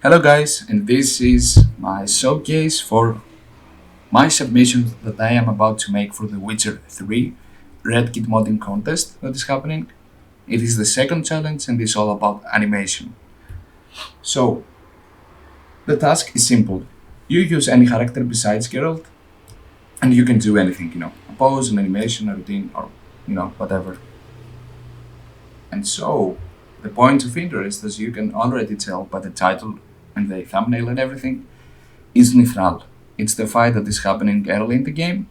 Hello guys, and this is my showcase for my submission that I am about to make for the Witcher 3 Redkit modding contest that is happening. It is the second challenge and it's all about animation. So, the task is simple. You use any character besides Geralt and you can do anything, a pose, an animation, a routine, or, whatever. And so, the point of interest, as you can already tell by the title and the thumbnail and everything, is Nithral. It's the fight that is happening early in the game.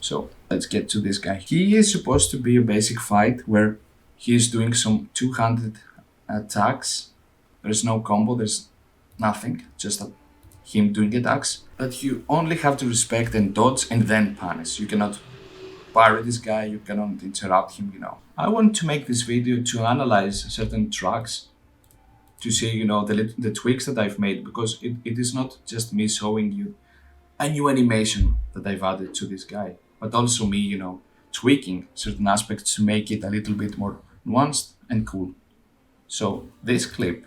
So let's get to this guy. He is supposed to be a basic fight where he is doing some 200 attacks. There's no combo, there's nothing, just him doing attacks. But you only have to respect and dodge and then punish. You cannot parry this guy, you cannot interrupt him. I want to make this video to analyze certain tracks to see, the tweaks that I've made, because it is not just me showing you a new animation that I've added to this guy, but also me, tweaking certain aspects to make it a little bit more nuanced and cool. So this clip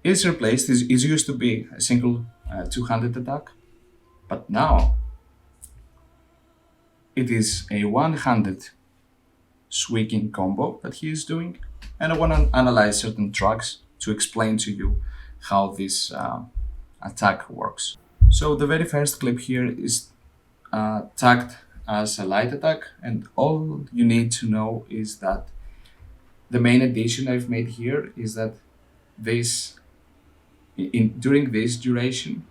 is replaced, it used to be a single 200 attack, but now it is a 100 swinging combo that he is doing. And I want to analyze certain tracks to explain to you how this attack works. So the very first clip here is tagged as a light attack, and all you need to know is that the main addition I've made here is that this during this duration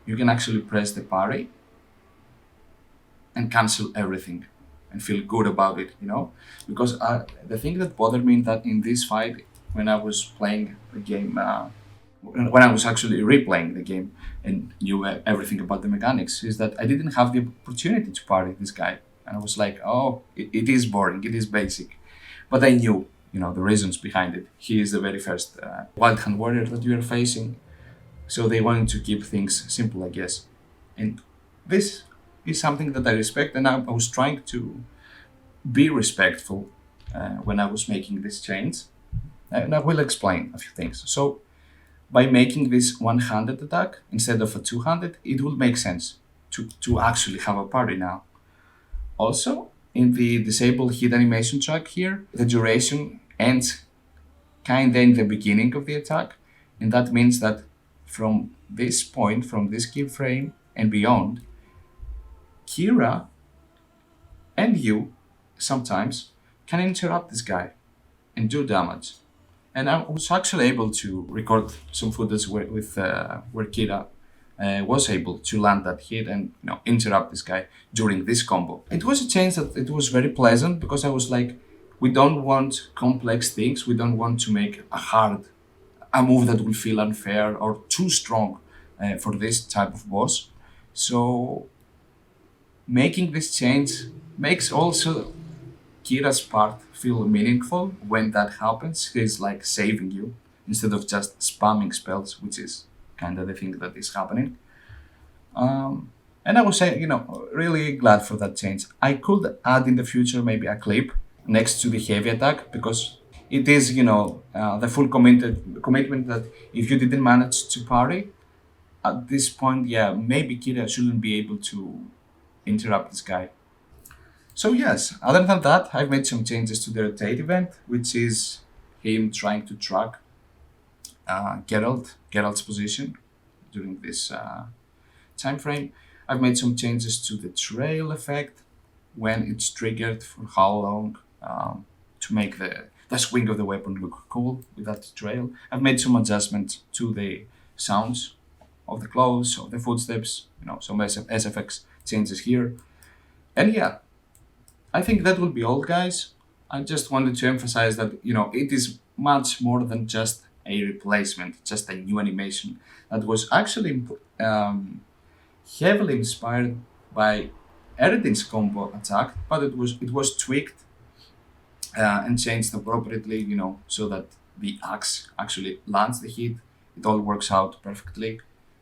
you can actually press the parry and cancel everything and feel good about it, because the thing that bothered me in this fight, when I was playing the game, when I was actually replaying the game and knew everything about the mechanics, is that I didn't have the opportunity to parry this guy, and I was like, oh, it is boring, it is basic, but I knew, the reasons behind it. He is the very first wild hand warrior that you are facing, so they wanted to keep things simple, I guess, and this is something that I respect, and I was trying to be respectful when I was making this change, and I will explain a few things. So by making this 100 attack instead of a 200, it will make sense to actually have a parry now. Also, in the disable hit animation track here, the duration ends kinda in the beginning of the attack, and that means that from this point, from this keyframe and beyond, Keira and you sometimes can interrupt this guy and do damage. And I was actually able to record some footage where Keira was able to land that hit and interrupt this guy during this combo. It was a change that it was very pleasant, because I was like, we don't want complex things, we don't want to make a move that will feel unfair or too strong for this type of boss. So making this change makes also Kira's part feel meaningful when that happens. He's like saving you instead of just spamming spells, which is kind of the thing that is happening. And I was saying, really glad for that change. I could add in the future maybe a clip next to the heavy attack, because it is, the full commitment that if you didn't manage to parry at this point, yeah, maybe Kira shouldn't be able to interrupt this guy. So yes, other than that, I've made some changes to the rotate event, which is him trying to track Geralt's position during this time frame. I've made some changes to the trail effect, when it's triggered, for how long, to make the swing of the weapon look cool with that trail. I've made some adjustments to the sounds of the clothes, of the footsteps, some SFX changes here. And yeah, I think that will be all, guys. I just wanted to emphasize that, it is much more than just a replacement, just a new animation that was actually heavily inspired by Eredin's combo attack, but it was tweaked and changed appropriately, so that the axe actually lands the hit. It all works out perfectly.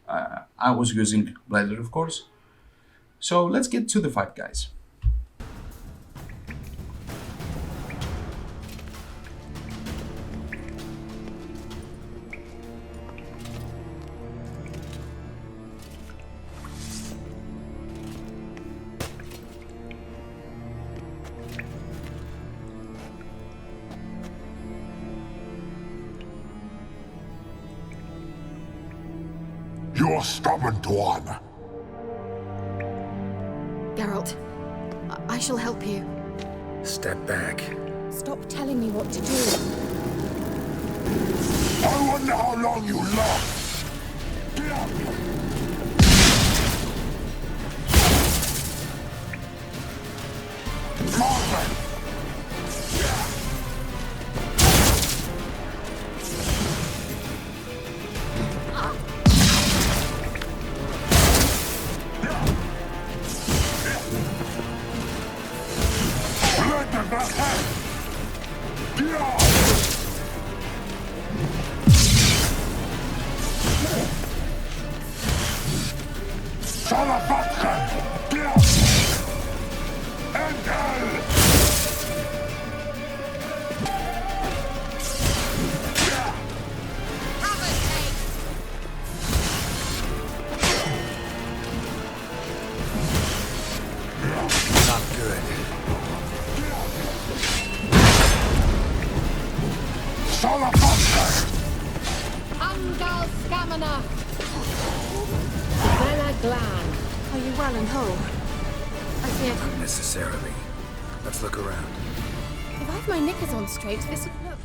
I was using Blader, of course. So let's get to the fight, guys. You're stubborn one. Geralt, I shall help you. Step back. Stop telling me what to do. I wonder how long you last. Get up! Marvin! Let them back! Get up! Salafatkan! Get up! Enter! Not good. Salafatkan! Angal Scamina! Bella Glan. Are you well and whole? I feared... Unnecessarily. Let's look around. If I have my knickers on straight, this would look...